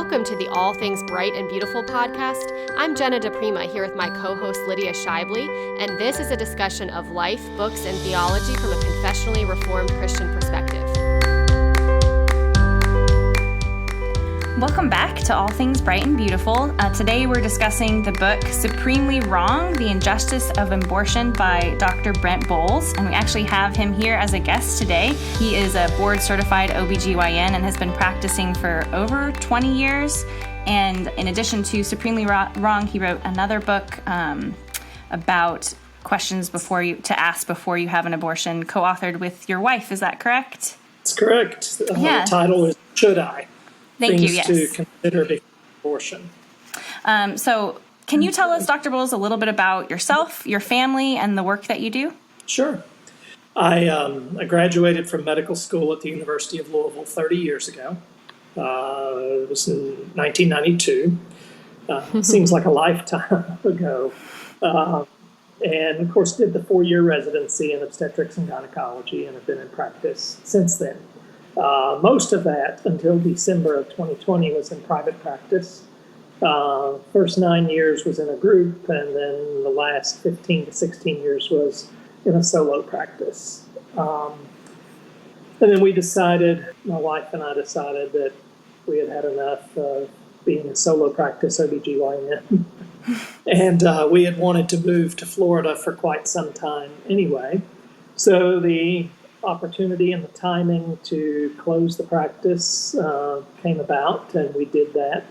Welcome to the All Things Bright and Beautiful podcast. I'm Jenna DePrima here with my co-host Lydia Shively, and this is a discussion of life, books, and theology from a confessionally reformed Christian perspective. Welcome back to All Things Bright and Beautiful. Today we're discussing the book Supremely Wrong, The Injustice of Abortion by Dr. Brent Boles, and we actually have him here as a guest today. He is a board-certified OBGYN and has been practicing for over 20 years. And in addition to Supremely Wrong, he wrote another book about questions to ask before you have an abortion, co-authored with your wife. Is that correct? That's correct. The title is Should I? Thank you, yes. Things to consider before abortion. So can you tell us, Dr. Boles, a little bit about yourself, your family, and the work that you do? Sure. I graduated from medical school at the University of Louisville 30 years ago. It was in 1992. Seems like a lifetime ago. And, of course, did the 4-year residency in obstetrics and gynecology and have been in practice since then. Most of that, until December of 2020, was in private practice. First 9 years was in a group, and then the last 15 to 16 years was in a solo practice. And then my wife and I decided that we had had enough of being in solo practice OBGYN. And we had wanted to move to Florida for quite some time anyway. So the opportunity and the timing to close the practice came about, and we did that.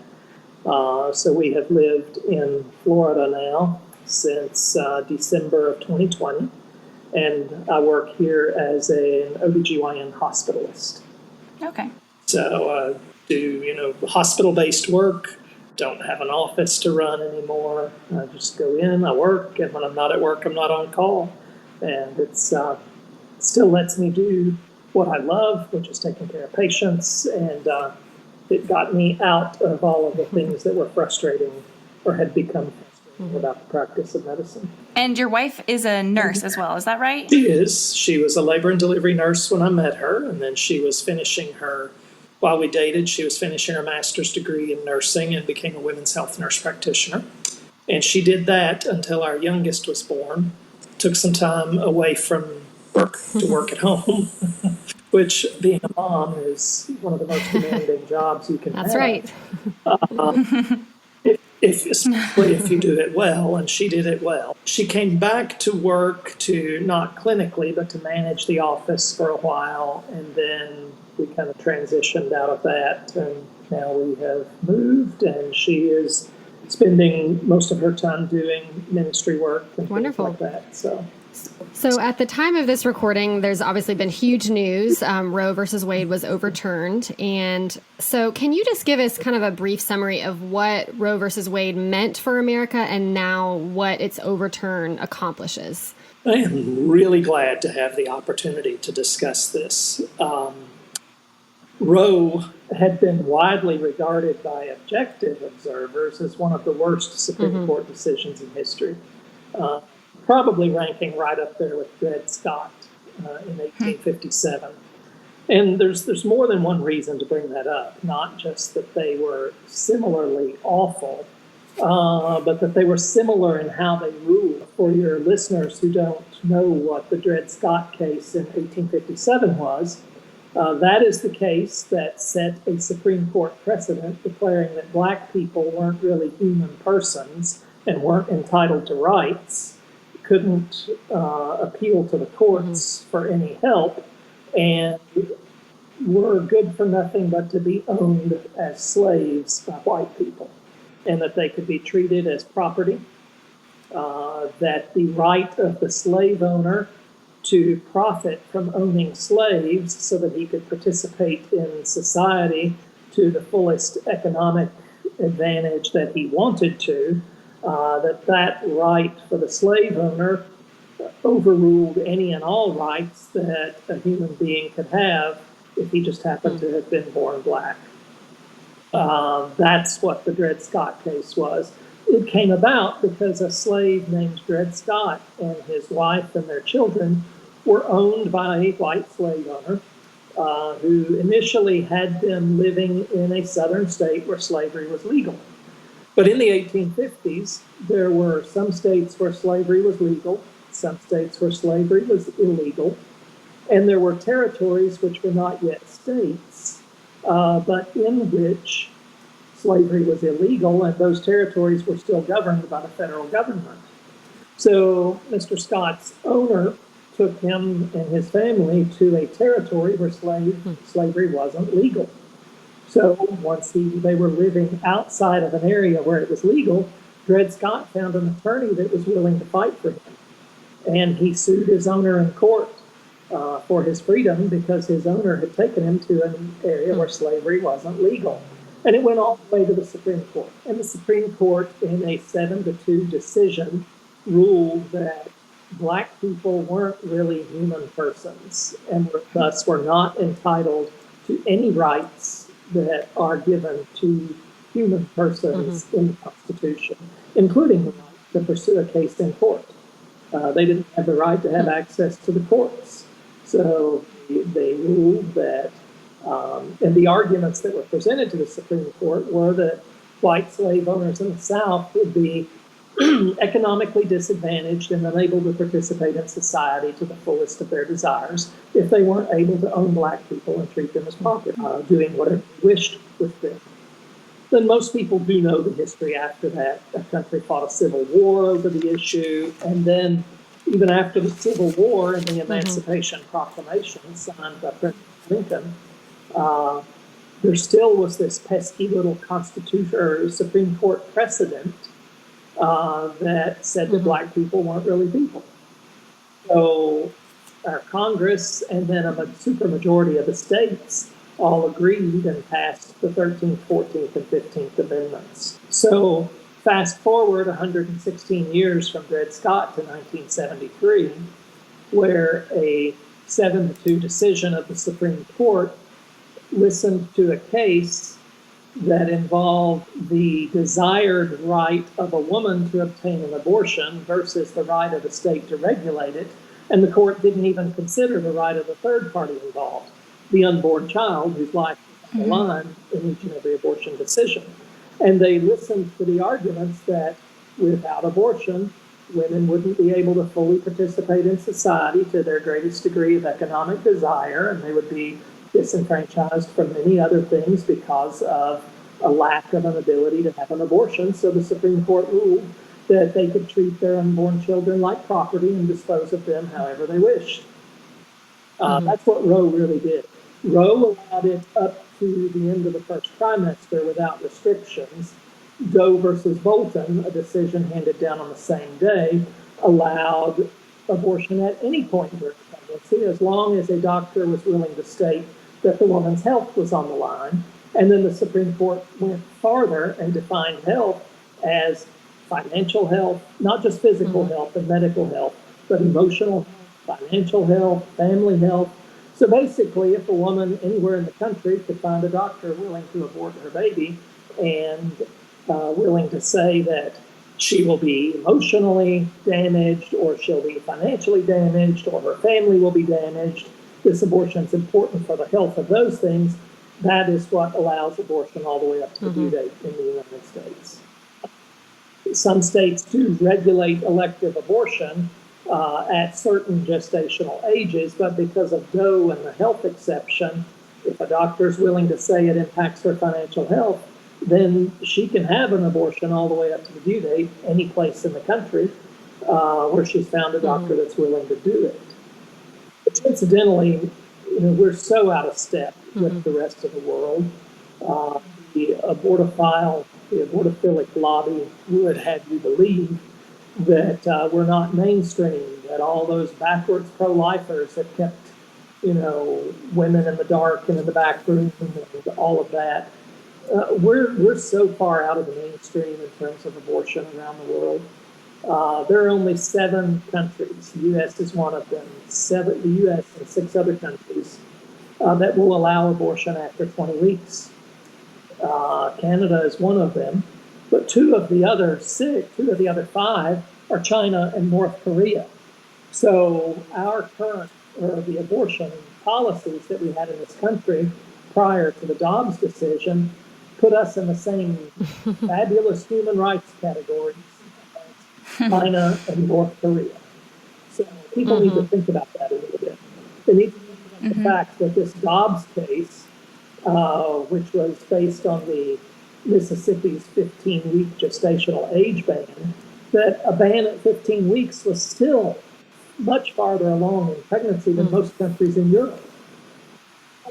So we have lived in Florida now since December of 2020, and I work here as an OBGYN hospitalist. Okay. So do hospital-based work, don't have an office to run anymore. I just go in, I work, and when I'm not at work, I'm not on call. And it's still lets me do what I love, which is taking care of patients, and it got me out of all of the things that were frustrating or had become frustrating about the practice of medicine. And your wife is a nurse as well, is that right? She is. She was a labor and delivery nurse when I met her, and then she was while we dated, she was finishing her master's degree in nursing and became a women's health nurse practitioner. And she did that until our youngest was born. Took some time away from work to work at home, which being a mom is one of the most demanding jobs you can have. That's right. Especially if you do it well, and she did it well. She came back to work not clinically, but to manage the office for a while, and then we kind of transitioned out of that, and now we have moved, and she is spending most of her time doing ministry work and Wonderful. Things like that. So at the time of this recording, there's obviously been huge news. Roe versus Wade was overturned. And so can you just give us kind of a brief summary of what Roe versus Wade meant for America and now what its overturn accomplishes? I am really glad to have the opportunity to discuss this. Roe had been widely regarded by objective observers as one of the worst Supreme Court decisions in history. Probably ranking right up there with Dred Scott in 1857. And there's more than one reason to bring that up, not just that they were similarly awful, but that they were similar in how they ruled. For your listeners who don't know what the Dred Scott case in 1857 was, that is the case that set a Supreme Court precedent declaring that black people weren't really human persons and weren't entitled to rights, couldn't appeal to the courts for any help, and were good for nothing but to be owned as slaves by white people, and that they could be treated as property, that the right of the slave owner to profit from owning slaves so that he could participate in society to the fullest economic advantage that he wanted to, that right for the slave owner overruled any and all rights that a human being could have if he just happened to have been born black. That's what the Dred Scott case was. It came about because a slave named Dred Scott and his wife and their children were owned by a white slave owner who initially had them living in a southern state where slavery was legal. But in the 1850s, there were some states where slavery was legal, some states where slavery was illegal, and there were territories which were not yet states, but in which slavery was illegal, and those territories were still governed by the federal government. So Mr. Scott's owner took him and his family to a territory where slavery wasn't legal. So once they were living outside of an area where it was legal, Dred Scott found an attorney that was willing to fight for him. And he sued his owner in court for his freedom because his owner had taken him to an area where slavery wasn't legal. And it went all the way to the Supreme Court. And the Supreme Court, in a 7-2 decision, ruled that Black people weren't really human persons and thus were not entitled to any rights that are given to human persons in the Constitution, including the right to pursue a case in court. They didn't have the right to have access to the courts. So they ruled that, and the arguments that were presented to the Supreme Court were that white slave owners in the South would be economically disadvantaged and unable to participate in society to the fullest of their desires if they weren't able to own Black people and treat them as property, doing whatever they wished with them. Then most people do know the history after that. The country fought a civil war over the issue, and then even after the Civil War and the Emancipation Proclamation signed by President Lincoln, there still was this pesky little Constitution or Supreme Court precedent that said that Black people weren't really people. So our Congress and then a supermajority of the states all agreed and passed the 13th, 14th, and 15th Amendments. So fast forward 116 years from Dred Scott to 1973, where a 7-2 decision of the Supreme Court listened to a case that involved the desired right of a woman to obtain an abortion versus the right of the state to regulate it. And the court didn't even consider the right of the third party involved, the unborn child whose life is on the line in each and every abortion decision. And they listened to the arguments that without abortion, women wouldn't be able to fully participate in society to their greatest degree of economic desire, and they would be disenfranchised from many other things because of a lack of an ability to have an abortion. So the Supreme Court ruled that they could treat their unborn children like property and dispose of them however they wished. That's what Roe really did. Roe allowed it up to the end of the first trimester without restrictions. Doe versus Bolton, a decision handed down on the same day, allowed abortion at any point during pregnancy as long as a doctor was willing to state that the woman's health was on the line. And then the Supreme Court went farther and defined health as financial health, not just physical health and medical health, but emotional health, financial health, family health. So basically, if a woman anywhere in the country could find a doctor willing to abort her baby and willing to say that she will be emotionally damaged or she'll be financially damaged or her family will be damaged, this abortion is important for the health of those things, that is what allows abortion all the way up to the due date in the United States. Some states do regulate elective abortion at certain gestational ages, but because of Doe and the health exception, if a doctor is willing to say it impacts her financial health, then she can have an abortion all the way up to the due date, any place in the country where she's found a doctor that's willing to do it. But incidentally, we're so out of step with the rest of the world. The abortophilic lobby would have you believe that we're not mainstream, that all those backwards pro-lifers have kept, women in the dark and in the back room and all of that. We're so far out of the mainstream in terms of abortion around the world. There are only 7 countries, the U.S. is one of them, the U.S. and 6 other countries that will allow abortion after 20 weeks. Canada is one of them, but 2 of the other 5 are China and North Korea. So our the abortion policies that we had in this country prior to the Dobbs decision put us in the same fabulous human rights categories as China and North Korea. So people need to think about that a little bit. They need to think about the fact that this Dobbs case, which was based on the Mississippi's 15-week gestational age ban, that a ban at 15 weeks was still much farther along in pregnancy than most countries in Europe.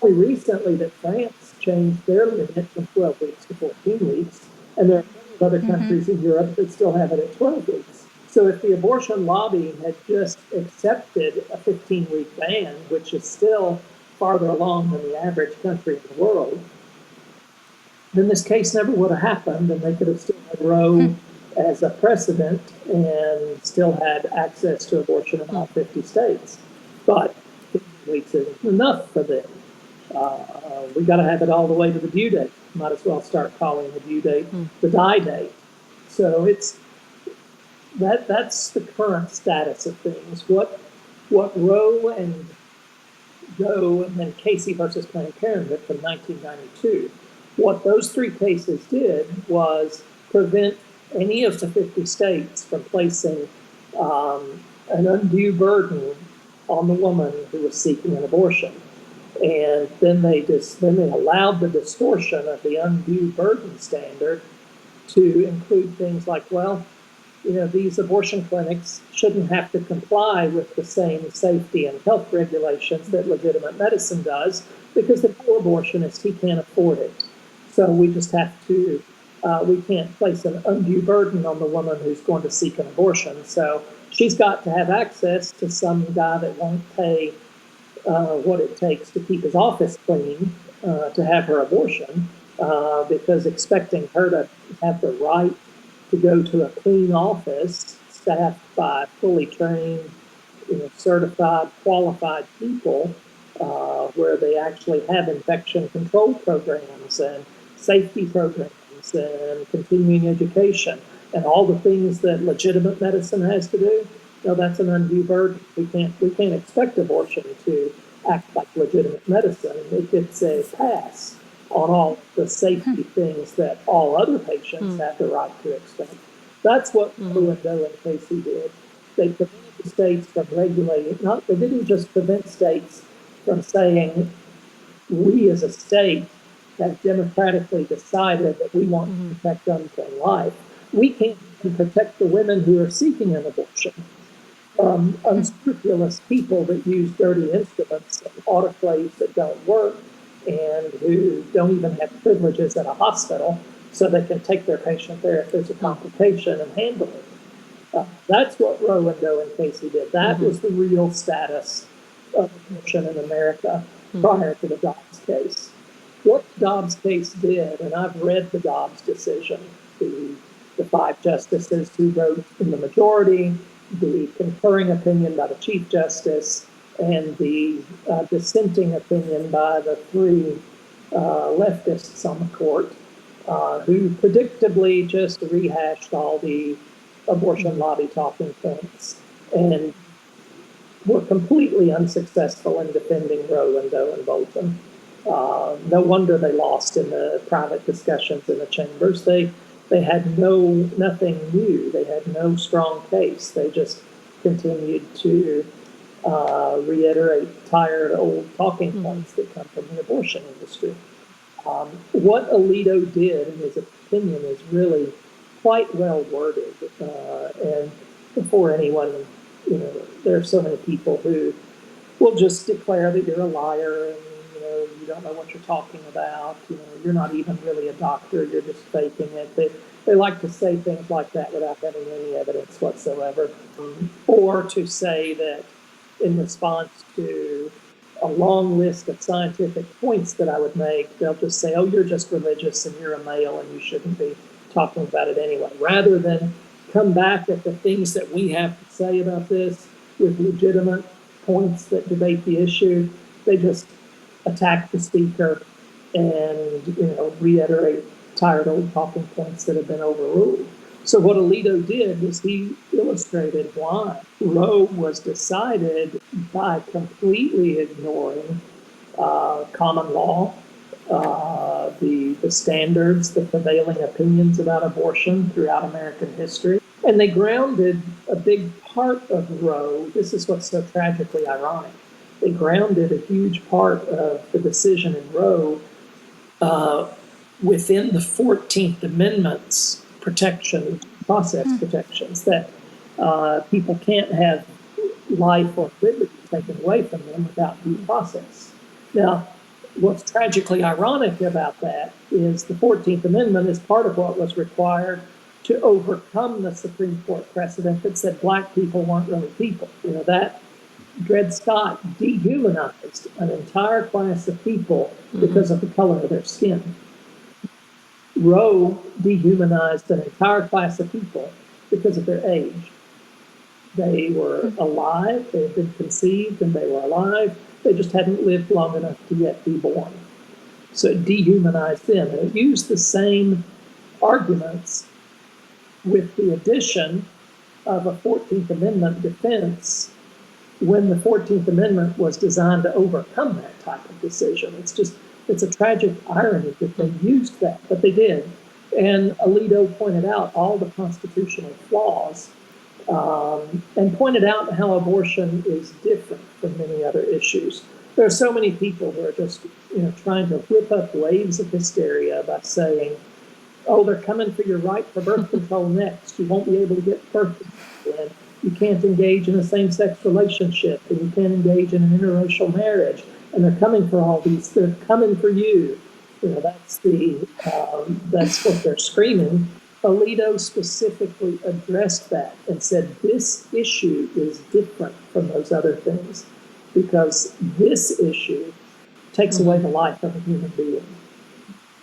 Only recently that France changed their limit from 12 weeks to 14 weeks, and there are other countries in Europe that still have it at 12 weeks. So if the abortion lobby had just accepted a 15-week ban, which is still farther along than the average country in the world, then this case never would have happened, and they could have still had Roe as a precedent and still had access to abortion in all 50 states. But 15 weeks isn't enough for them. We got to have it all the way to the due date. Might as well start calling the due date the die date. So that's the current status of things. What Roe and Doe and then Casey versus Planned Parenthood from 1992, what those three cases did was prevent any of the 50 states from placing an undue burden on the woman who was seeking an abortion. And then they allowed the distortion of the undue burden standard to include things like, well, these abortion clinics shouldn't have to comply with the same safety and health regulations that legitimate medicine does because the poor abortionist, he can't afford it. So we just have to, we can't place an undue burden on the woman who's going to seek an abortion. So she's got to have access to some guy that won't pay what it takes to keep his office clean to have her abortion, because expecting her to have the right to go to a clean office staffed by fully trained, certified, qualified people, where they actually have infection control programs and safety programs and continuing education and all the things that legitimate medicine has to do. That's an undue burden. We can't expect abortion to act like legitimate medicine. It gets a pass on all the safety things that all other patients have the right to expect. That's what Roe and Doe and Casey did. They prevented the states from regulating. They didn't just prevent states from saying, we as a state have democratically decided that we want to protect unborn life. We can't even protect the women who are seeking an abortion from unscrupulous people that use dirty instruments and autoclaves that don't work and who don't even have privileges at a hospital so they can take their patient there if there's a complication and handle it. That's what Roe and Doe and Casey did. That was the real status of abortion in America prior to the Dobbs case. What the Dobbs case did, and I've read the Dobbs decision, the 5 justices who wrote in the majority, the concurring opinion by the Chief Justice, and the dissenting opinion by the 3 leftists on the court, who predictably just rehashed all the abortion lobby talking points and were completely unsuccessful in defending Roe and Doe and Bolton. No wonder they lost in the private discussions in the chambers. They had nothing new. They had no strong case. They just continued to reiterate tired old talking points that come from the abortion industry. What Alito did, in his opinion, is really quite well worded. And before anyone, there are so many people who will just declare that you're a liar and you don't know what you're talking about. You're not even really a doctor. You're just faking it. They like to say things like that without having any evidence whatsoever, or to say that in response to a long list of scientific points that I would make, they'll just say, "Oh, you're just religious and you're a male and you shouldn't be talking about it anyway," rather than come back at the things that we have to say about this with legitimate points that debate the issue. They just attack the speaker and reiterate tired old talking points that have been overruled. So what Alito did was he illustrated why Roe was decided by completely ignoring common law, the standards, the prevailing opinions about abortion throughout American history. And they grounded a big part of Roe. This is what's so tragically ironic. They grounded a huge part of the decision in Roe within the 14th Amendment's process protections, that people can't have life or liberty taken away from them without due process. Now, what's tragically ironic about that is the 14th Amendment is part of what was required to overcome the Supreme Court precedent that said black people weren't really people. That Dred Scott dehumanized an entire class of people because of the color of their skin. Roe dehumanized an entire class of people because of their age. They were alive, they had been conceived, and they were alive. They just hadn't lived long enough to yet be born. So it dehumanized them. And it used the same arguments with the addition of a 14th Amendment defense when the 14th Amendment was designed to overcome that type of decision. It's a tragic irony that they used that, but they did. And Alito pointed out all the constitutional flaws and pointed out how abortion is different from many other issues. There are so many people who are just trying to whip up waves of hysteria by saying, oh, they're coming for your right for birth control next. You won't be able to get birth control, and you can't engage in a same-sex relationship, and you can't engage in an interracial marriage. And they're coming for all these. They're coming for you. That's what they're screaming. Alito specifically addressed that and said this issue is different from those other things because this issue takes away the life of a human being.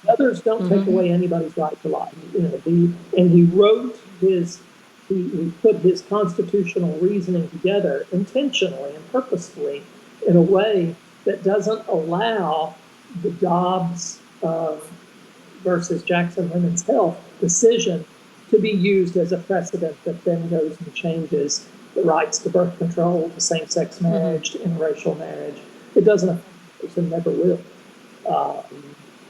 Others don't take away anybody's right to life. And he wrote he put his constitutional reasoning together intentionally and purposefully in a way that doesn't allow the Dobbs versus Jackson Women's Health decision to be used as a precedent that then goes and changes the rights to birth control, to same-sex marriage, to interracial marriage. It doesn't affect us and never will.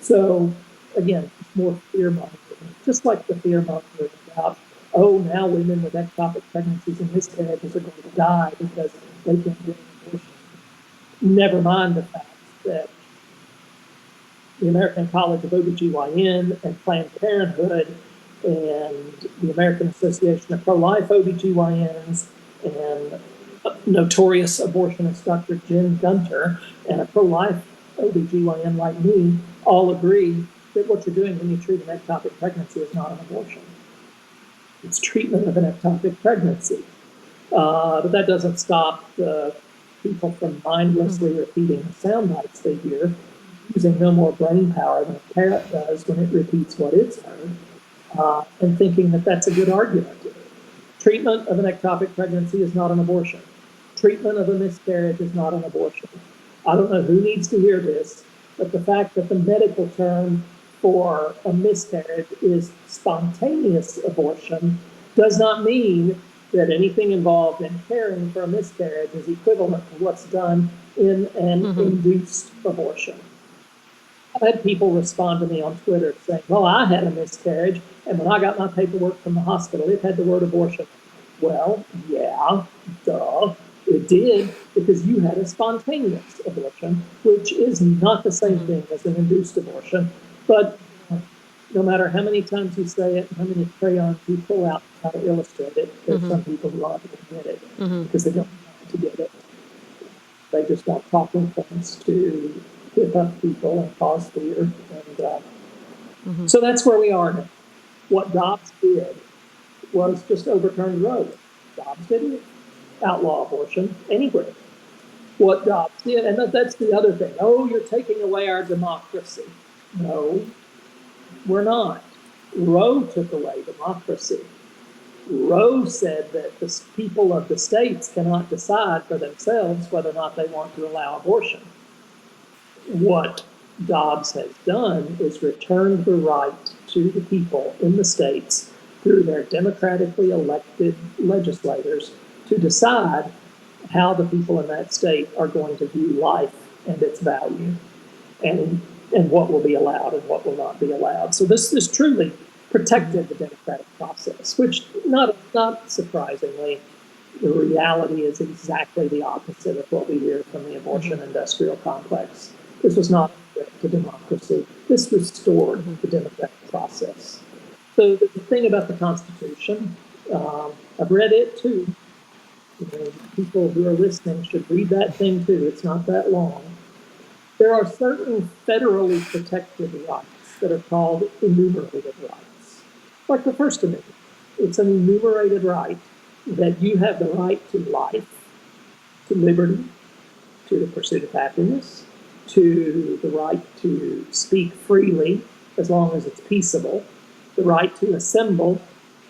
So, again, it's more fear-mongering. Just like the fear-mongering about, now women with ectopic pregnancies and miscarriages are going to die because they can't get an abortion. Never mind the fact that the American College of OBGYN and Planned Parenthood and the American Association of Pro-Life OBGYNs and notorious abortionist Dr. Jen Gunter and a pro-life OBGYN like me all agree that what you're doing when you treat an ectopic pregnancy is not an abortion. It's treatment of an ectopic pregnancy. But that doesn't stop the people from mindlessly repeating the sound bites they hear, using no more brain power than a parrot does when it repeats what it's heard, and thinking that that's a good argument. Treatment of an ectopic pregnancy is not an abortion. Treatment of a miscarriage is not an abortion. I don't know who needs to hear this, but the fact that the medical term for a miscarriage is spontaneous abortion does not mean that anything involved in caring for a miscarriage is equivalent to what's done in an induced abortion. I've had people respond to me on Twitter saying, well, I had a miscarriage, and when I got my paperwork from the hospital, it had the word abortion. Well, yeah, duh, it did, because you had a spontaneous abortion, which is not the same thing as an induced abortion. But no matter how many times you say it, and how many crayons you pull out to try to illustrate it, there's some people who aren't going to get it because they don't want to get it. They just want talking points to whip up people and cause fear. And so that's where we are now. What Dobbs did was just overturn Roe. Dobbs didn't outlaw abortion anywhere. What Dobbs did, and that's the other thing. Oh, you're taking away our democracy. No, we're not. Roe took away democracy. Roe said that the people of the states cannot decide for themselves whether or not they want to allow abortion. What Dobbs has done is returned the right to the people in the states through their democratically elected legislators to decide how the people in that state are going to view life and its value, and what will be allowed and what will not be allowed. So this truly protected the democratic process, which not surprisingly, the reality is exactly the opposite of what we hear from the abortion industrial complex. This was not a threat to democracy. This restored the democratic process. So the thing about the Constitution, I've read it too. People who are listening should read that thing too. It's not that long. There are certain federally protected rights that are called enumerated rights, like the First Amendment. It's an enumerated right that you have the right to life, to liberty, to the pursuit of happiness, to the right to speak freely as long as it's peaceable, the right to assemble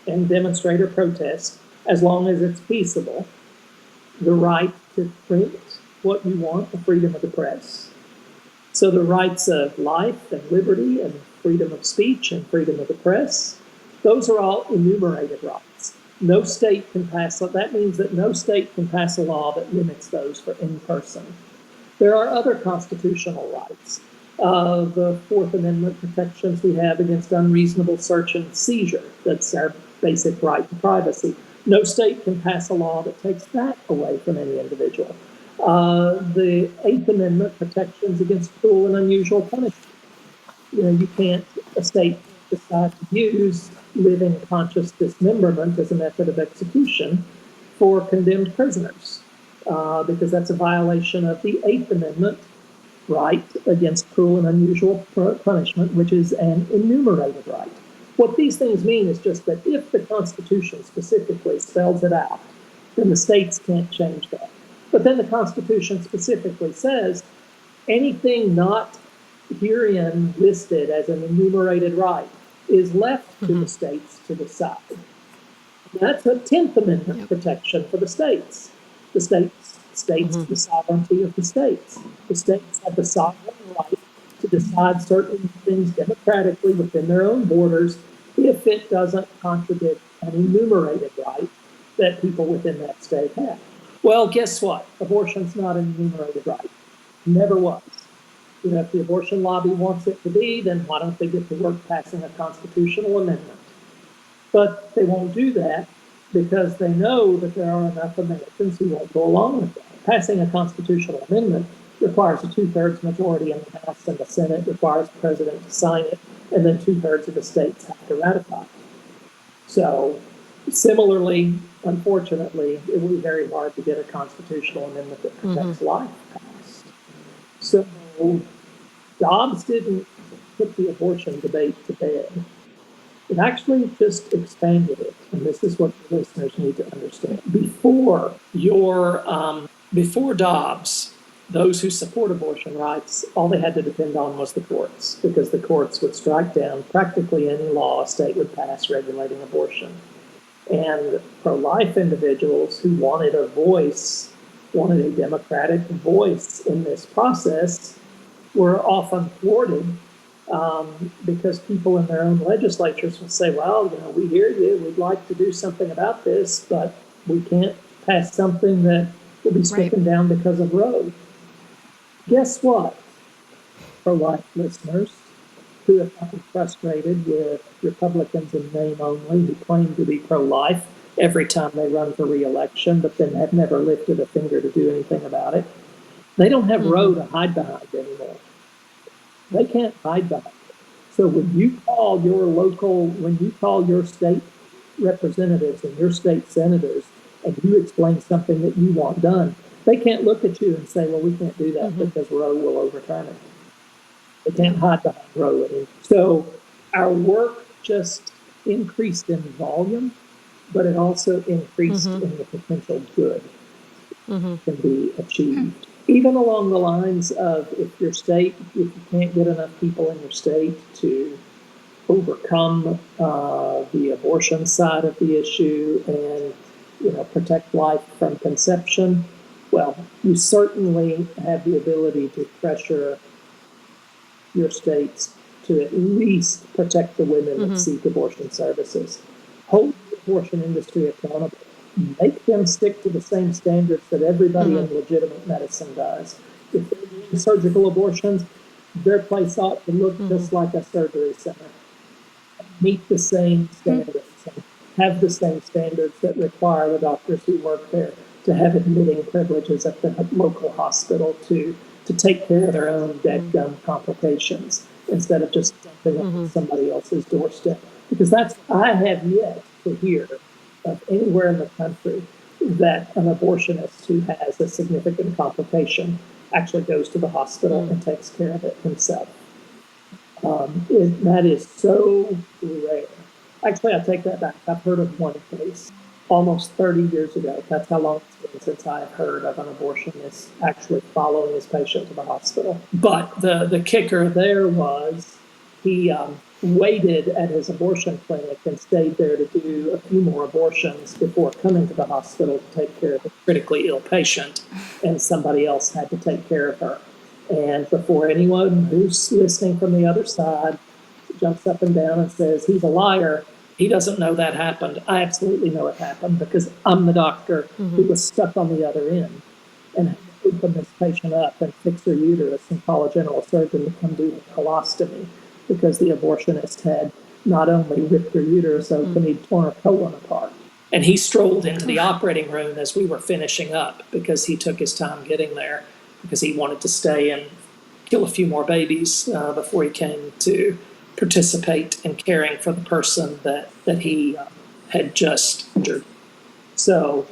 and demonstrate or protest as long as it's peaceable, the right to print what you want, the freedom of the press. So the rights of life and liberty and freedom of speech and freedom of the press, those are all enumerated rights. No state can pass, that means that no state can pass a law that limits those for in person. There are other constitutional rights. The Fourth Amendment protections we have against unreasonable search and seizure. That's our basic right to privacy. No state can pass a law that takes that away from any individual. The Eighth Amendment protections against cruel and unusual punishment. You can't, a state decide to use living conscious dismemberment as a method of execution for condemned prisoners, because that's a violation of the Eighth Amendment right against cruel and unusual punishment, which is an enumerated right. What these things mean is just that if the Constitution specifically spells it out, then the states can't change that. But then the Constitution specifically says anything not herein listed as an enumerated right is left to the states to decide. That's a 10th Amendment protection for the states. The states the sovereignty of the states. The states have the sovereign right to decide certain things democratically within their own borders if it doesn't contradict an enumerated right that people within that state have. Well, guess what? Abortion's not an enumerated right. Never was. If the abortion lobby wants it to be, then why don't they get to work passing a constitutional amendment? But they won't do that because they know that there are enough Americans who won't go along with that. Passing a constitutional amendment requires a 2/3 majority in the House and the Senate, requires the president to sign it, and then 2/3 of the states have to ratify it. So similarly, unfortunately, it will be very hard to get a constitutional amendment that protects life passed. So Dobbs didn't put the abortion debate to bed. It actually just expanded it, and this is what the listeners need to understand. Before Dobbs, those who support abortion rights, all they had to depend on was the courts, because the courts would strike down practically any law a state would pass regulating abortion. And pro-life individuals who wanted a democratic voice in this process, were often thwarted because people in their own legislatures will say, well, we hear you, we'd like to do something about this, but we can't pass something that will be stricken down because of Roe. Guess what, pro-life listeners who have gotten frustrated with Republicans in name only who claim to be pro-life every time they run for re-election, but then have never lifted a finger to do anything about it. They don't have Roe to hide behind anymore. They can't hide behind it. So when you call your state representatives and your state senators and you explain something that you want done, they can't look at you and say, well, we can't do that because Roe will overturn it. They can't hide behind Roe anymore. So our work just increased in volume, but it also increased in the potential good can be achieved. Even along the lines of if you can't get enough people in your state to overcome the abortion side of the issue and protect life from conception, well, you certainly have the ability to pressure your states to at least protect the women that seek abortion services. hold the abortion industry accountable, make them stick to the same standards that everybody in legitimate medicine does. If they're doing surgical abortions, their place ought to look just like a surgery center, meet the same standards, and have the same standards that require the doctors who work there to have admitting privileges at the local hospital to take care of their own dead gum complications instead of just dumping it on somebody else's doorstep. Because I have yet to hear of anywhere in the country that an abortionist who has a significant complication actually goes to the hospital and takes care of it himself. That is so rare. Actually, I take that back. I've heard of one case almost 30 years ago. That's how long it's been since I've heard of an abortionist actually following his patient to the hospital. But the kicker there was he waited at his abortion clinic and stayed there to do a few more abortions before coming to the hospital to take care of a critically ill patient, and somebody else had to take care of her. And before anyone who's listening from the other side jumps up and down and says, he's a liar, he doesn't know that happened. I absolutely know it happened because I'm the doctor who was stuck on the other end and had to open this patient up and fix her uterus and call a general surgeon to come do a colostomy because the abortionist had not only ripped her uterus open, he'd torn her colon apart. And he strolled into the operating room as we were finishing up because he took his time getting there because he wanted to stay and kill a few more babies before he came to participate in caring for the person that he had just injured. So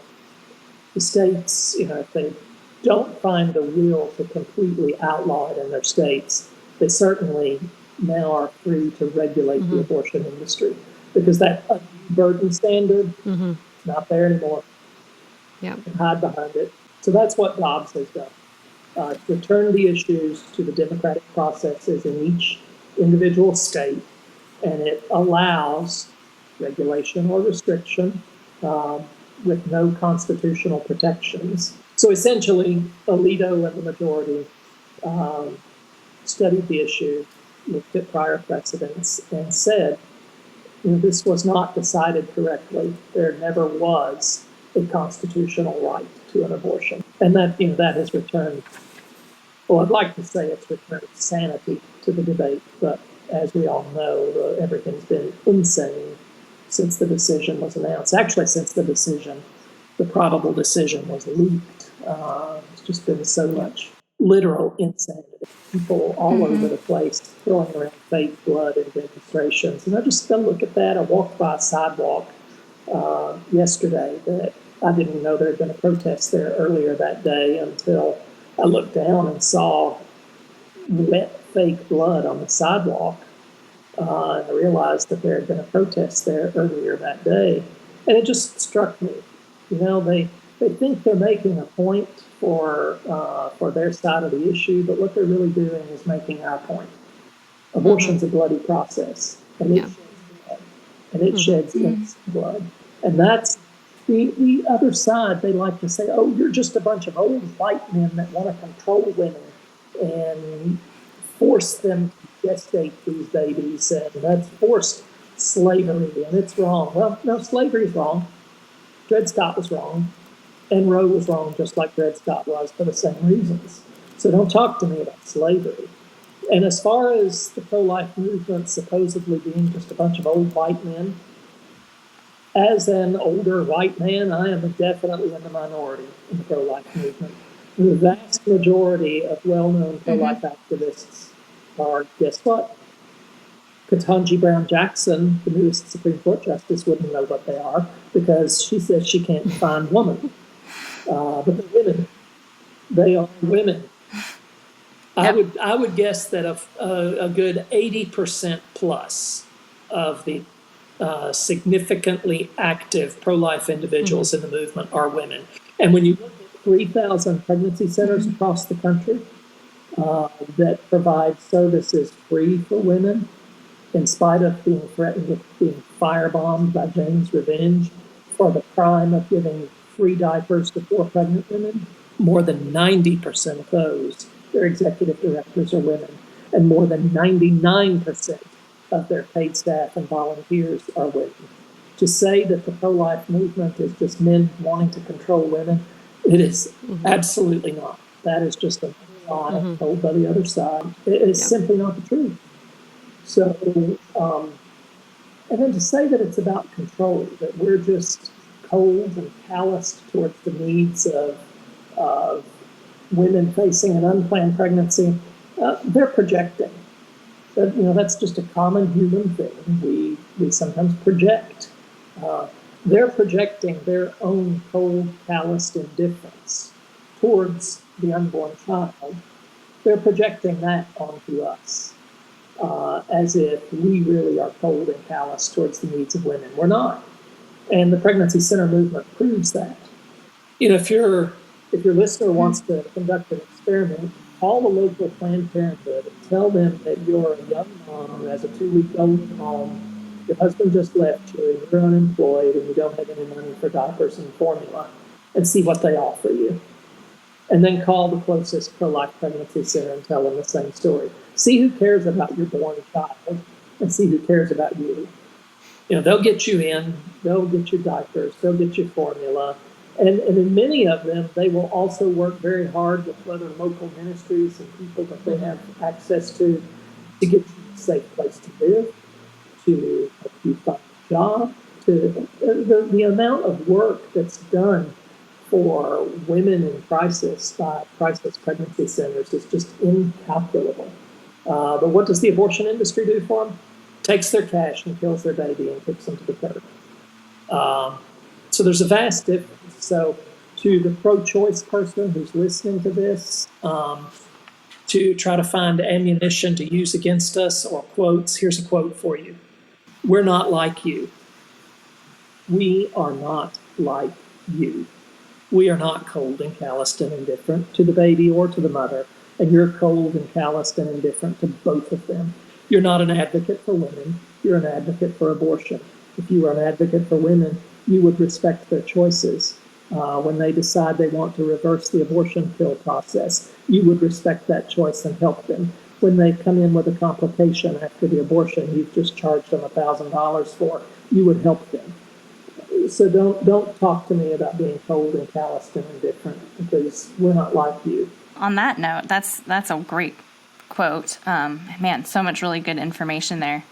the states, if they don't find the will to completely outlaw it in their states, they certainly now are free to regulate the abortion industry because that burden standard is not there anymore. Yeah. Hide behind it. So that's what Dobbs has done. Return the issues to the democratic processes in each individual state, and it allows regulation or restriction with no constitutional protections. So essentially, Alito and the majority studied the issue, looked at prior precedents, and said, this was not decided correctly. There never was a constitutional right to an abortion. And that has returned, well, I'd like to say it's returned sanity to the debate, but as we all know, everything's been insane since the decision was announced. Actually, since the probable decision was leaked. It's just been so much literal insanity. People all over the place throwing around fake blood in demonstrations. And I just look at that. I walked by a sidewalk yesterday that I didn't know there had been a protest there earlier that day until I looked down and saw wet fake blood on the sidewalk. And I realized that there had been a protest there earlier that day. And it just struck me. They think they're making a point for their side of the issue, but what they're really doing is making our point. Abortion's a bloody process, and it sheds blood, and it sheds innocent blood. And that's the other side. They like to say, oh, you're just a bunch of old white men that want to control women and force them to gestate these babies, and that's forced slavery, and it's wrong. Well, no, slavery is wrong. Dred Scott was wrong, and Roe was wrong, just like Dred Scott was, for the same reasons. So don't talk to me about slavery. And as far as the pro-life movement supposedly being just a bunch of old white men, as an older white man, I am definitely in the minority in the pro-life movement. The vast majority of well-known pro-life activists are, guess what? Ketanji Brown Jackson, the newest Supreme Court justice, wouldn't know what they are because she says she can't define woman. But they're women. They are women. Yep. I would guess that a good 80% plus of the significantly active pro-life individuals in the movement are women. And when you look at 3,000 pregnancy centers across the country that provide services free for women, in spite of being threatened with being firebombed by Jane's Revenge for the crime of giving free diapers to poor pregnant women, more than 90% of those, their executive directors are women, and more than 99% of their paid staff and volunteers are women. To say that the pro-life movement is just men wanting to control women, it is absolutely not. That is just a lie told by the other side. It is simply not the truth. So, and then to say that it's about control, that we're just cold and calloused towards the needs of women facing an unplanned pregnancy, they're projecting. That's just a common human thing. We sometimes project. They're projecting their own cold, calloused indifference towards the unborn child. They're projecting that onto us, as if we really are cold and callous towards the needs of women. We're not. And the pregnancy center movement proves that. If your listener wants to conduct an experiment, call the local Planned Parenthood and tell them that you're a young mom who has a 2-week-old at home, your husband just left you, and you're unemployed, and you don't have any money for diapers and formula, and see what they offer you. And then call the closest pro-life pregnancy center and tell them the same story. See who cares about your born child, and see who cares about you. They'll get you in, they'll get you diapers, they'll get you formula. And in many of them, they will also work very hard with other local ministries and people that they have access to get you a safe place to live, to help you find a job. The amount of work that's done for women in crisis by crisis pregnancy centers is just incalculable. But what does the abortion industry do for them? Takes their cash and kills their baby and kicks them to the curb. So there's a vast difference. So to the pro-choice person who's listening to this, to try to find ammunition to use against us or quotes, here's a quote for you. We're not like you. We are not like you. We are not cold and calloused and indifferent to the baby or to the mother, and you're cold and calloused and indifferent to both of them. You're not an advocate for women. You're an advocate for abortion. If you were an advocate for women, you would respect their choices. When they decide they want to reverse the abortion pill process, you would respect that choice and help them. When they come in with a complication after the abortion you've just charged them $1,000 for, you would help them. So don't talk to me about being cold and calloused and indifferent, because we're not like you. On that note, that's a great quote. Man, so much really good information there.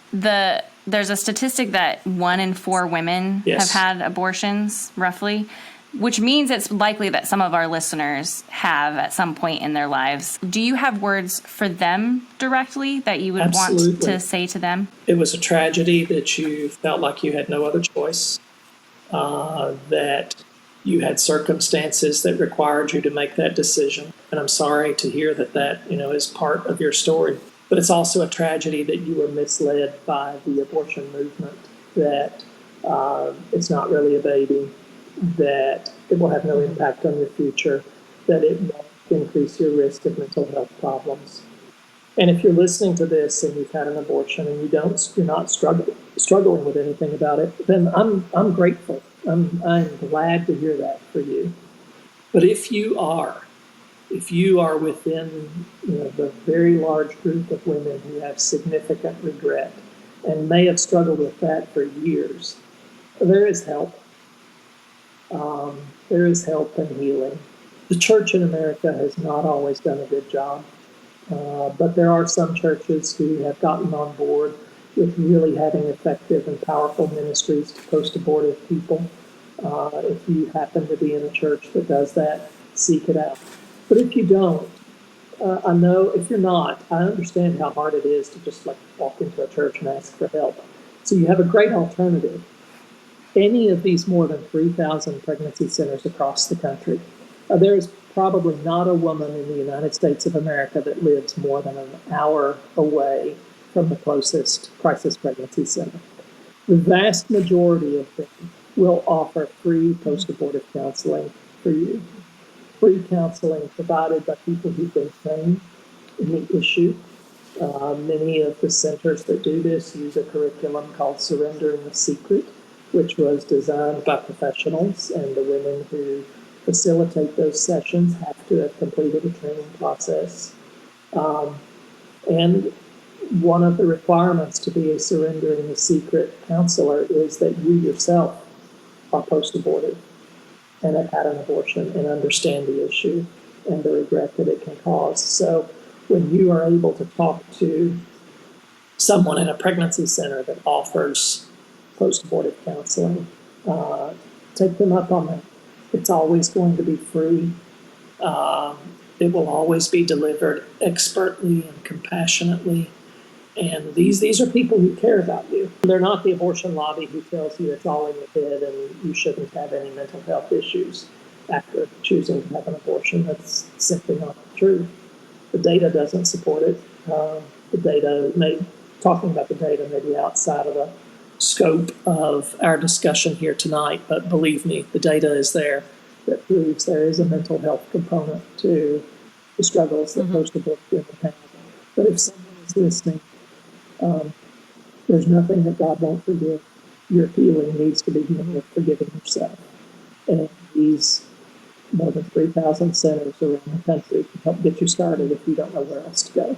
There's a statistic that 1 in 4 women have had abortions, roughly, which means it's likely that some of our listeners have at some point in their lives. Do you have words for them directly that you would Absolutely. Want to say to them? It was a tragedy that you felt like you had no other choice, that you had circumstances that required you to make that decision. And I'm sorry to hear that is part of your story. But it's also a tragedy that you were misled by the abortion movement, that it's not really a baby, that it will have no impact on your future, that it won't increase your risk of mental health problems. And if you're listening to this and you've had an abortion and you're not struggling with anything about it, then I'm grateful. I'm glad to hear that for you. But if you are within the very large group of women who have significant regret and may have struggled with that for years, there is help. There is help and healing. The church in America has not always done a good job, but there are some churches who have gotten on board with really having effective and powerful ministries to post-abortive people. If you happen to be in a church that does that, seek it out. But if you don't, I know if you're not, I understand how hard it is to just walk into a church and ask for help. So you have a great alternative. Any of these more than 3,000 pregnancy centers across the country, there is probably not a woman in the United States of America that lives more than an hour away from the closest crisis pregnancy center. The vast majority of them will offer free post-abortive counseling for you. Free counseling provided by people who've been trained in the issue. Many of the centers that do this use a curriculum called Surrendering the Secret, which was designed by professionals, and the women who facilitate those sessions have to have completed a training process. And one of the requirements to be a surrendering the secret counselor is that you yourself are post-abortive and have had an abortion and understand the issue and the regret that it can cause. So when you are able to talk to someone in a pregnancy center that offers post-abortive counseling, take them up on that. It's always going to be free. It will always be delivered expertly and compassionately. And these are people who care about you. They're not the abortion lobby who tells you it's all in your head and you shouldn't have any mental health issues after choosing to have an abortion. That's simply not true. The data doesn't support it. Talking about the data may be outside of the scope of our discussion here tonight, but believe me, the data is there that proves there is a mental health component to the struggles that post-abortive women have. But if someone is listening, there's nothing that God won't forgive. Your healing needs to begin with forgiving yourself. And these more than 3,000 centers around the country can help get you started if you don't know where else to go.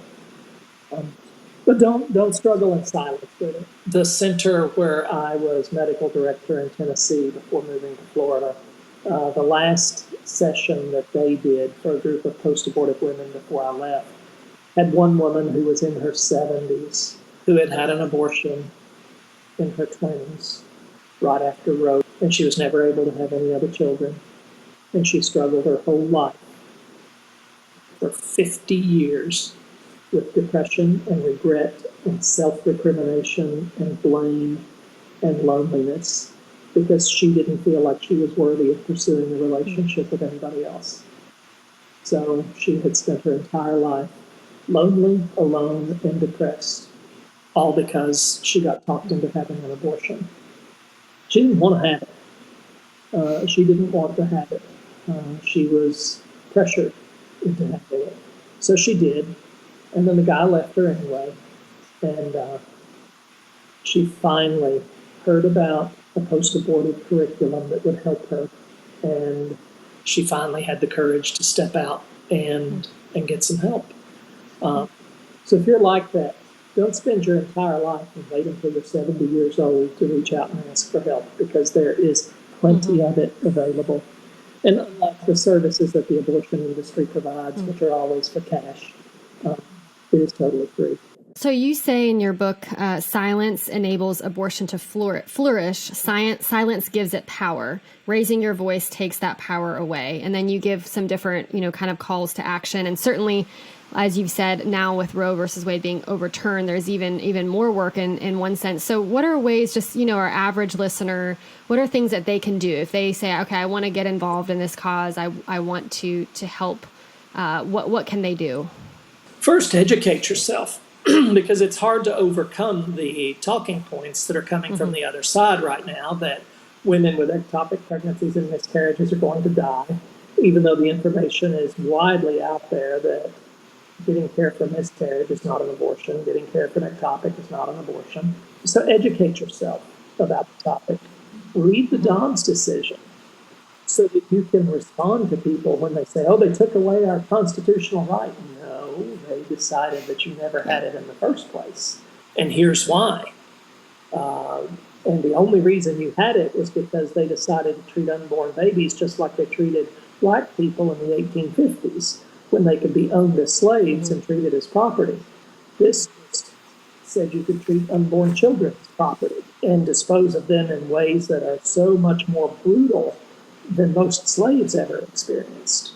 But don't struggle in silence with it. The center where I was medical director in Tennessee before moving to Florida, the last session that they did for a group of post-abortive women before I left had one woman who was in her 70s who had had an abortion in her 20s right after Roe, and she was never able to have any other children. And she struggled her whole life for 50 years with depression and regret and self-recrimination and blame and loneliness because she didn't feel like she was worthy of pursuing a relationship with anybody else. So she had spent her entire life lonely, alone, and depressed, all because she got talked into having an abortion. She didn't want to have it. She didn't want to have it. She was pressured into having it. So she did. And then the guy left her anyway. And she finally heard about a post-abortive curriculum that would help her. And she finally had the courage to step out and get some help. So if you're like that, don't spend your entire life and wait until you're 70 years old to reach out and ask for help, because there is plenty of it available. And unlike the services that the abortion industry provides, which are always for cash, it is totally free. So you say in your book, silence enables abortion to flourish. Silence gives it power. Raising your voice takes that power away. And then you give some different, kind of calls to action. And certainly, as you've said, now with Roe versus Wade being overturned, there's even more work in one sense. So what are ways, just, our average listener, what are things that they can do if they say, okay, I want to get involved in this cause, I want to help, what can they do? First, educate yourself, because it's hard to overcome the talking points that are coming from the other side right now, that women with ectopic pregnancies and miscarriages are going to die, even though the information is widely out there that getting care for miscarriage is not an abortion, getting care for an ectopic is not an abortion. So educate yourself about the topic. Read the Dobbs decision so that you can respond to people when they say, oh, they took away our constitutional right. No, they decided that you never had it in the first place. And here's why. And the only reason you had it was because they decided to treat unborn babies just like they treated black people in the 1850s, when they could be owned as slaves and treated as property. This said you could treat unborn children as property and dispose of them in ways that are so much more brutal than most slaves ever experienced.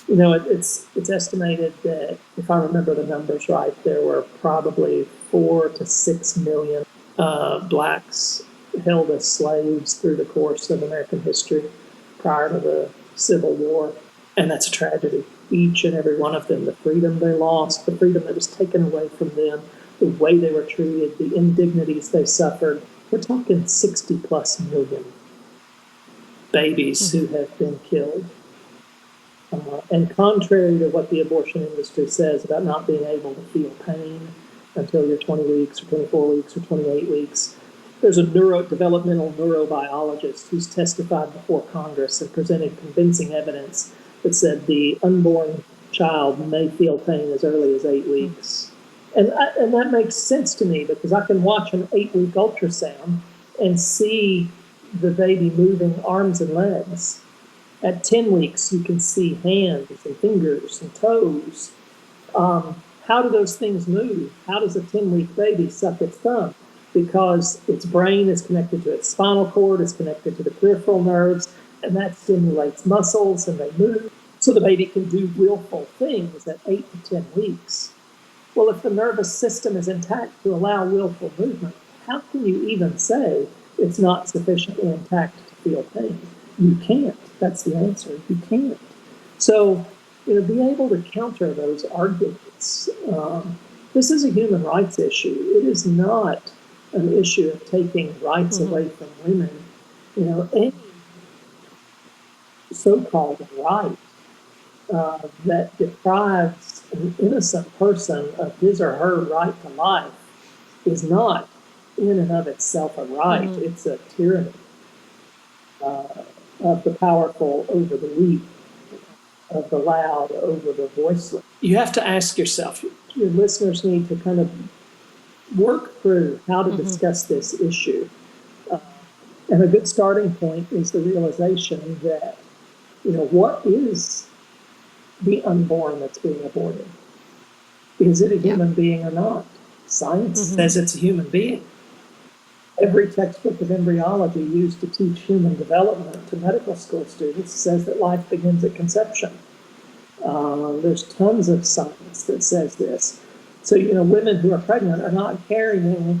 It's estimated that, if I remember the numbers right, there were probably 4 to 6 million blacks held as slaves through the course of American history prior to the Civil War. And that's a tragedy. Each and every one of them, the freedom they lost, the freedom that was taken away from them, the way they were treated, the indignities they suffered. We're talking 60 plus million babies who have been killed. And contrary to what the abortion industry says about not being able to feel pain until you're 20 weeks or 24 weeks or 28 weeks, there's a developmental neurobiologist who's testified before Congress and presented convincing evidence that said the unborn child may feel pain as early as 8 weeks. And that makes sense to me because I can watch an 8-week ultrasound and see the baby moving arms and legs. At 10 weeks, you can see hands and fingers and toes. How do those things move? How does a 10-week baby suck its thumb? Because its brain is connected to its spinal cord, it's connected to the peripheral nerves, and that stimulates muscles and they move. So the baby can do willful things at 8 to 10 weeks. Well, if the nervous system is intact to allow willful movement, how can you even say it's not sufficiently intact to feel pain? You can't. That's the answer. You can't. So, be able to counter those arguments. This is a human rights issue. It is not an issue of taking rights away from women. Any so-called right that deprives an innocent person of his or her right to life is not in and of itself a right. It's a tyranny of the powerful over the weak, of the loud over the voiceless. You have to ask yourself, your listeners need to kind of work through how to discuss this issue. And a good starting point is the realization that, what is the unborn that's being aborted? Is it a human being or not? Science says it's a human being. Every textbook of embryology used to teach human development to medical school students says that life begins at conception. There's tons of science that says this. So, women who are pregnant are not carrying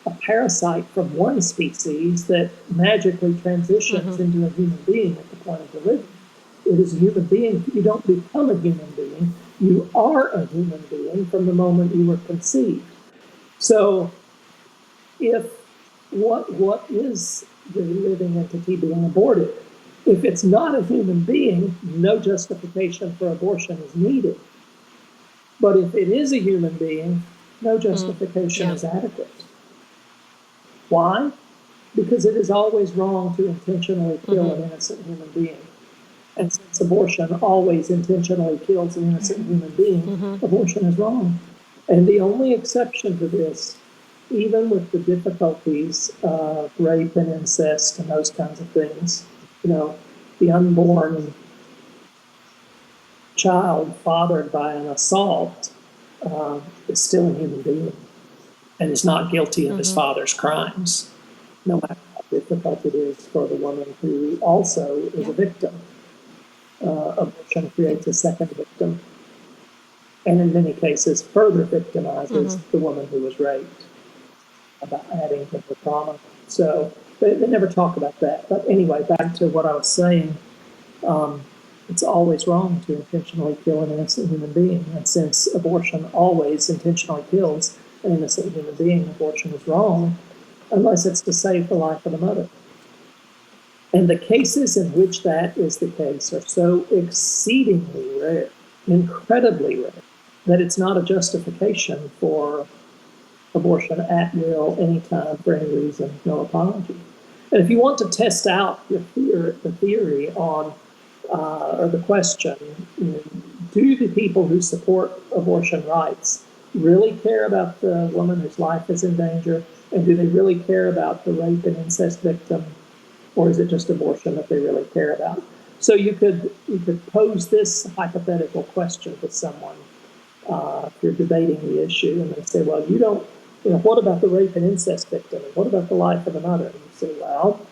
a parasite from one species that magically transitions into a human being at the point of delivery. It is a human being. You don't become a human being. You are a human being from the moment you were conceived. So, what is the living entity being aborted? If it's not a human being, no justification for abortion is needed. But if it is a human being, no justification is adequate. Why? Because it is always wrong to intentionally kill an innocent human being. And since abortion always intentionally kills an innocent human being, abortion is wrong. And the only exception to this, even with the difficulties of rape and incest and those kinds of things, the unborn child fathered by an assault is still a human being and is not guilty of his father's crimes, no matter how difficult it is for the woman who also is a victim. Abortion creates a second victim, and in many cases further victimizes the woman who was raped, about adding to the trauma. So they never talk about that. But anyway, back to what I was saying, it's always wrong to intentionally kill an innocent human being. And since abortion always intentionally kills an innocent human being, abortion is wrong unless it's to save the life of the mother. And the cases in which that is the case are so exceedingly rare, incredibly rare, that it's not a justification for abortion at will, anytime, for any reason, no apology. And if you want to test out the theory on, or the question, do the people who support abortion rights really care about the woman whose life is in danger? And do they really care about the rape and incest victim? Or is it just abortion that they really care about? So you could pose this hypothetical question to someone if you're debating the issue, and they say, well, what about the rape and incest victim? What about the life of the mother? And you say, well,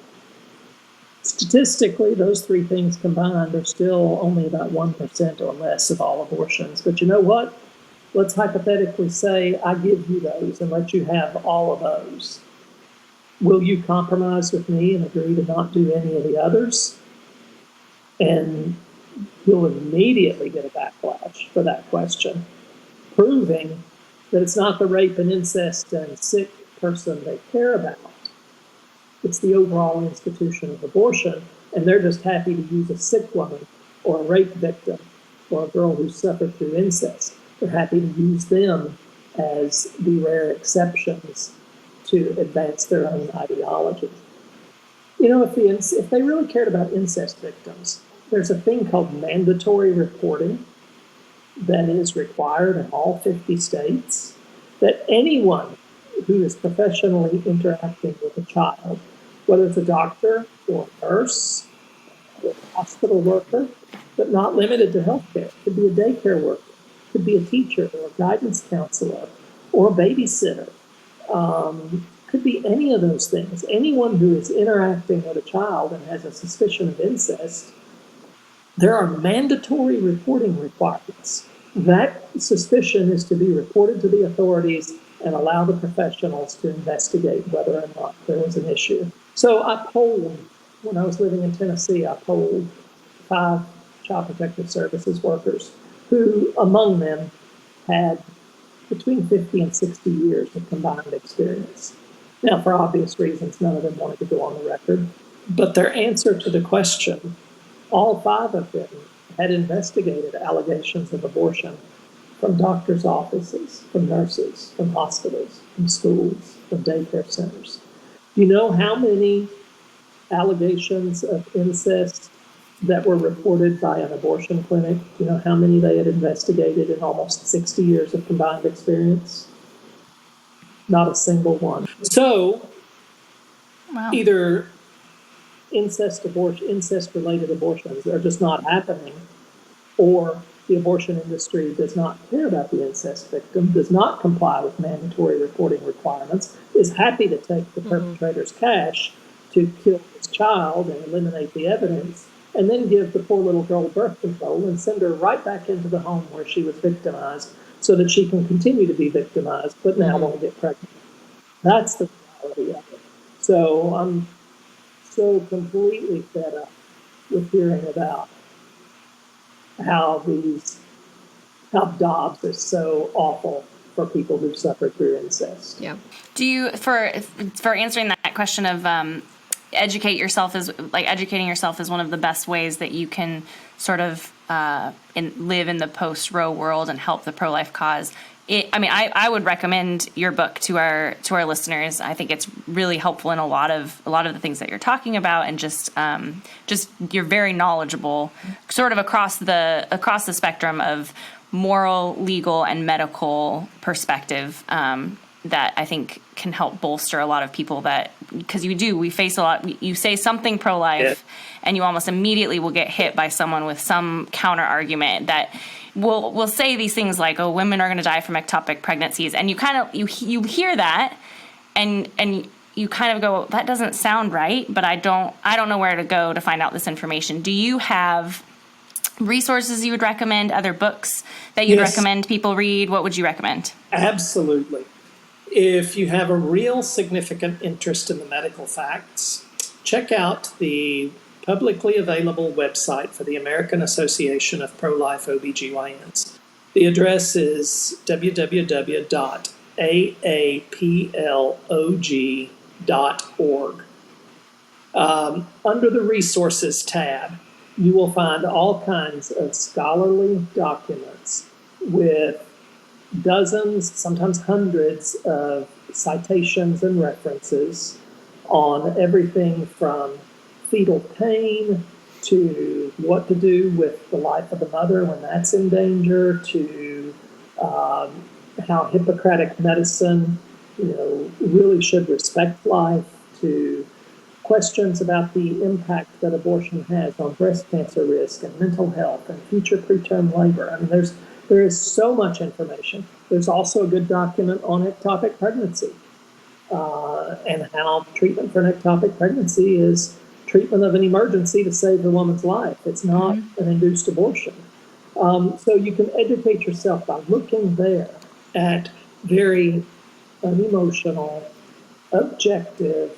statistically, those three things combined are still only about 1% or less of all abortions. But you know what? Let's hypothetically say I give you those and let you have all of those. Will you compromise with me and agree to not do any of the others? And you'll immediately get a backlash for that question, proving that it's not the rape and incest and sick person they care about. It's the overall institution of abortion, and they're just happy to use a sick woman or a rape victim or a girl who suffered through incest. They're happy to use them as the rare exceptions to advance their own ideology. If they really cared about incest victims, there's a thing called mandatory reporting. that is required in all 50 states, that anyone who is professionally interacting with a child, whether it's a doctor or a nurse or a hospital worker, but not limited to healthcare, could be a daycare worker, could be a teacher or a guidance counselor or a babysitter, could be any of those things. Anyone who is interacting with a child and has a suspicion of incest, there are mandatory reporting requirements. That suspicion is to be reported to the authorities and allow the professionals to investigate whether or not there was an issue. So I polled, when I was living in Tennessee, I polled 5 Child Protective Services workers who, among them, had between 50 and 60 years of combined experience. Now, for obvious reasons, none of them wanted to go on the record. But their answer to the question, all 5 of them had investigated allegations of abortion from doctors' offices, from nurses, from hospitals, from schools, from daycare centers. Do you know how many allegations of incest that were reported by an abortion clinic? Do you know how many they had investigated in almost 60 years of combined experience? Not a single one. So, Wow. either incest-related abortions are just not happening, or the abortion industry does not care about the incest victim, does not comply with mandatory reporting requirements, is happy to take the perpetrator's cash to kill his child and eliminate the evidence, and then give the poor little girl birth control and send her right back into the home where she was victimized so that she can continue to be victimized, but now won't get pregnant. That's the reality of it. So I'm so completely fed up with hearing about how Dobbs is so awful for people who've suffered through incest. Yeah. Do you, for answering that question of educating yourself is one of the best ways that you can sort of live in the post-Roe world and help the pro-life cause. I would recommend your book to our listeners. I think it's really helpful in a lot of the things that you're talking about, and just you're very knowledgeable, sort of across the spectrum of moral, legal, and medical perspective. That I think can help bolster a lot of people, that because we face a lot. You say something pro-life, and you almost immediately will get hit by someone with some counter argument that will say these things like, "Oh, women are going to die from ectopic pregnancies," and you kind of you hear that, and you kind of go, "That doesn't sound right," but I don't know where to go to find out this information. Do you have resources you would recommend? Other books that you'd recommend people read? What would you recommend? Absolutely. If you have a real significant interest in the medical facts, check out the publicly available website for the American Association of Pro-Life OBGYNs. The address is www.aaplog.org. Under the Resources tab, you will find all kinds of scholarly documents with dozens, sometimes hundreds of citations and references on everything from fetal pain to what to do with the life of the mother when that's in danger, to how Hippocratic medicine, really should respect life, to questions about the impact that abortion has on breast cancer risk and mental health and future preterm labor. I mean, there is so much information. There's also a good document on ectopic pregnancy and how treatment for an ectopic pregnancy is treatment of an emergency to save the woman's life. It's not an induced abortion. So you can educate yourself by looking there at very unemotional, objective,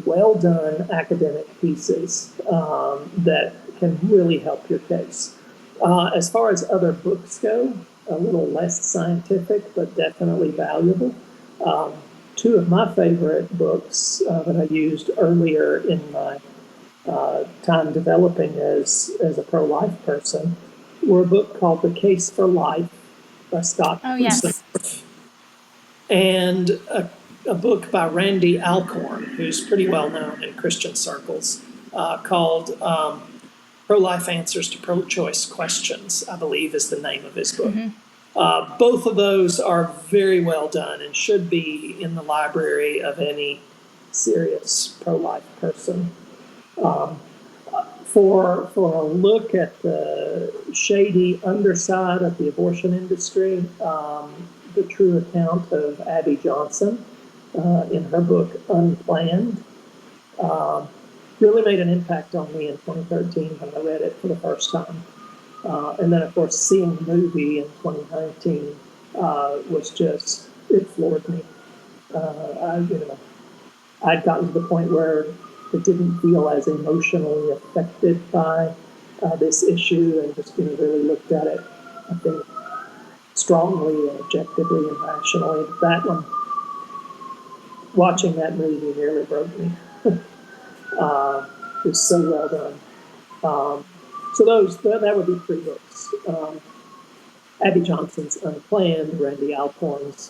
well-done academic pieces that can really help your case. As far as other books go, a little less scientific, but definitely valuable. 2 of my favorite books that I used earlier in my time developing as a pro-life person were a book called The Case for Life by Scott Yes. and a book by Randy Alcorn, who's pretty well known in Christian circles, called Pro-Life Answers to Pro-Choice Questions, I believe is the name of his book. Both of those are very well done and should be in the library of any serious pro-life person. For a look at the shady underside of the abortion industry, the true account of Abby Johnson in her book Unplanned really made an impact on me in 2013 when I read it for the first time. And then, of course, seeing the movie in 2019 was just, it floored me. I'd gotten to the point where it didn't feel as emotionally affected by this issue and just really looked at it, I think, strongly and objectively and rationally. That one, watching that movie nearly broke me. It was so well done. So that would be 3 books. Abby Johnson's Unplanned, Randy Alcorn's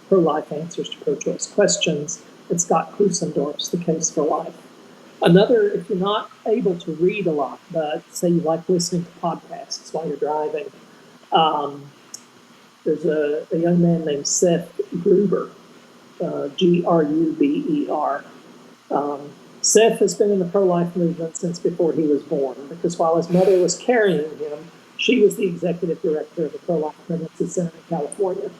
Pro-Life Answers to Pro-Choice Questions, and Scott Klusendorf's The Case for Life. Another, if you're not able to read a lot, but say you like listening to podcasts while you're driving, there's a young man named Seth Gruber, Gruber. Seth has been in the pro-life movement since before he was born, because while his mother was carrying him, she was the executive director of the Pro-Life Pregnancy Center in California.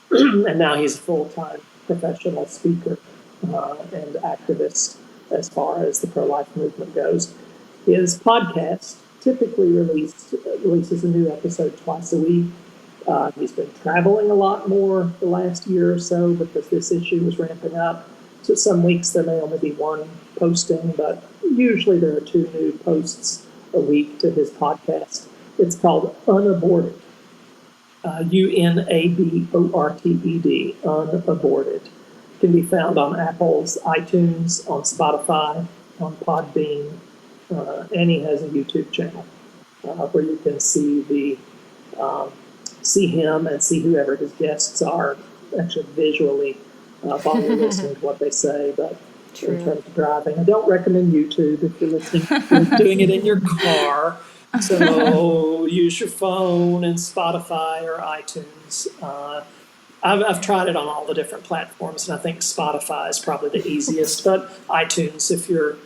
And now he's a full-time professional speaker and activist as far as the pro-life movement goes. His podcast typically releases a new episode twice a week. He's been traveling a lot more the last year or so because this issue was ramping up. So some weeks there may only be 1 posting, but usually there are 2 new posts a week to his podcast. It's called Unaborted, Unaborted, Unaborted. It can be found on Apple's iTunes, on Spotify, on Podbean, and he has a YouTube channel where you can see him and see whoever his guests are, actually visually, while you're listening to what they say. But in terms of driving, I don't recommend YouTube if you're listening. You're doing it in your car. So use your phone and Spotify or iTunes. I've tried it on all the different platforms, and I think Spotify is probably the easiest. But iTunes, if you're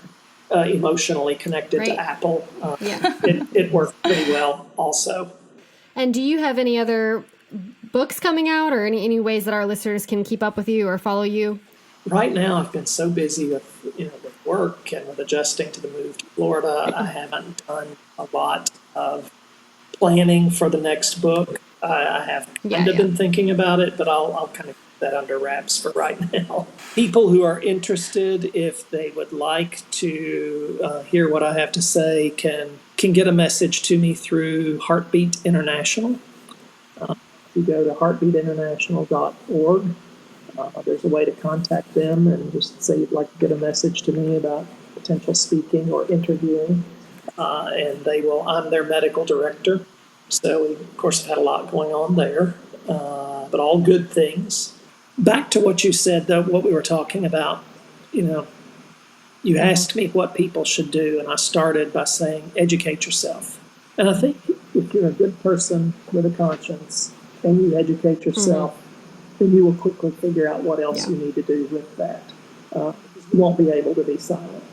emotionally connected to Apple, it works pretty well also. And do you have any other books coming out, or any ways that our listeners can keep up with you or follow you? Right now, I've been so busy with work and with adjusting to the move to Florida. I haven't done a lot of planning for the next book. I have been thinking about it, but I'll kind of keep that under wraps for right now. People who are interested, if they would like to hear what I have to say, can get a message to me through Heartbeat International. You go to heartbeatinternational.org. There's a way to contact them and just say you'd like to get a message to me about potential speaking or interviewing. And they will. I'm their medical director. So we, of course, have had a lot going on there, but all good things. Back to what you said, though, what we were talking about, you asked me what people should do, and I started by saying, educate yourself. And I think if you're a good person with a conscience and you educate yourself, then you will quickly figure out what else you need to do with that. You won't be able to be silent.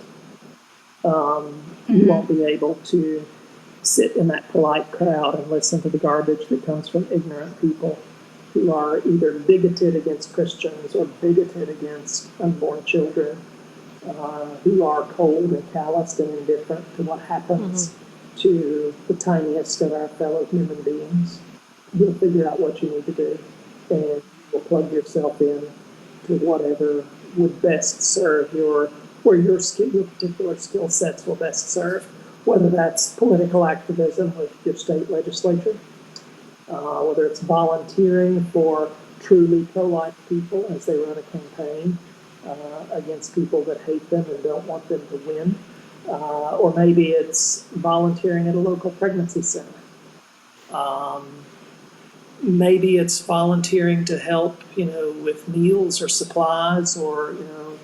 You won't be able to sit in that polite crowd and listen to the garbage that comes from ignorant people who are either bigoted against Christians or bigoted against unborn children, who are cold and calloused and indifferent to what happens to the tiniest of our fellow human beings. You'll figure out what you need to do, and you'll plug yourself in to whatever would best serve your particular skill sets will best serve, whether that's political activism with your state legislature, whether it's volunteering for truly pro-life people as they run a campaign against people that hate them and don't want them to win, or maybe it's volunteering at a local pregnancy center. Maybe it's volunteering to help, with meals or supplies or,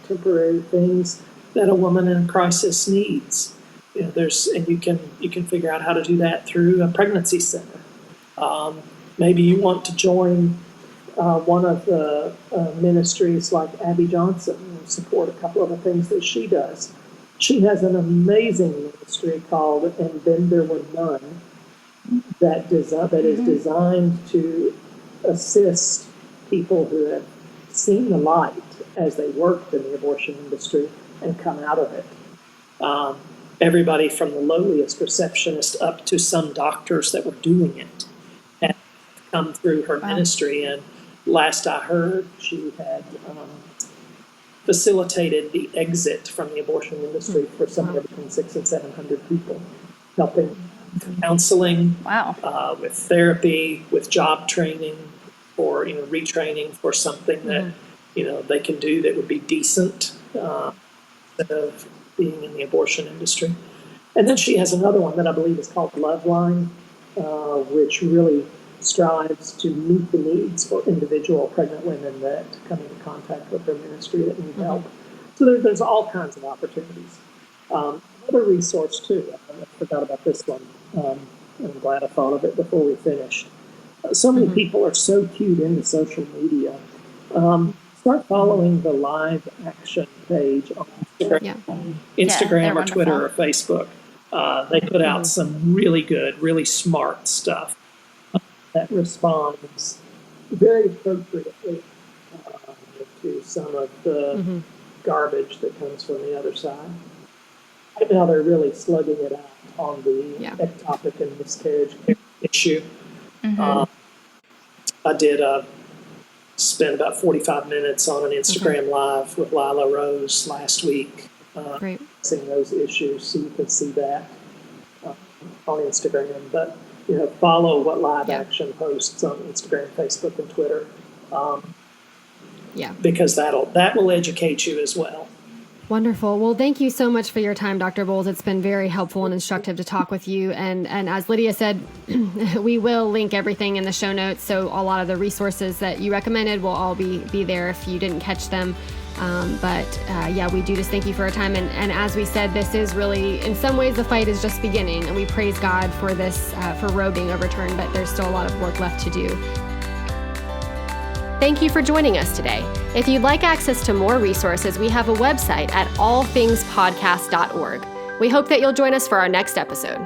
temporary things that a woman in crisis needs. and you can figure out how to do that through a pregnancy center. Maybe you want to join one of the ministries like Abby Johnson and support a couple of the things that she does. She has an amazing ministry called And Then There Were None that is designed to assist people who have seen the light as they worked in the abortion industry and come out of it. Everybody from the lowliest receptionist up to some doctors that were doing it had come through her ministry. And last I heard, she had facilitated the exit from the abortion industry for somewhere between 600 and 700 people, helping with counseling, with therapy, with job training, or retraining for something that they can do that would be decent instead of being in the abortion industry. And then she has another one that I believe is called Loveline, which really strives to meet the needs for individual pregnant women that come into contact with her ministry that need help. So there's all kinds of opportunities. Another resource too, I forgot about this one, I'm glad I thought of it before we finished. So many people are so cued into social media. Start following the Live Action page on Instagram or Twitter or Facebook. They put out some really good, really smart stuff that responds very appropriately to some of the garbage that comes from the other side. Right now they're really slugging it out on the ectopic and miscarriage issue. I did spend about 45 minutes on an Instagram Live with Lila Rose last week, discussing those issues, so you can see that on Instagram. But follow what Live Action posts on Instagram, Facebook, and Twitter, because that will educate you as well. Wonderful. Well, thank you so much for your time, Dr. Boles. It's been very helpful and instructive to talk with you. And as Lydia said, we will link everything in the show notes. So a lot of the resources that you recommended will all be there if you didn't catch them. We do just thank you for our time. And as we said, this is really, in some ways, the fight is just beginning. And we praise God for this, for Roe being overturned, but there's still a lot of work left to do. Thank you for joining us today. If you'd like access to more resources, we have a website at allthingspodcast.org. We hope that you'll join us for our next episode.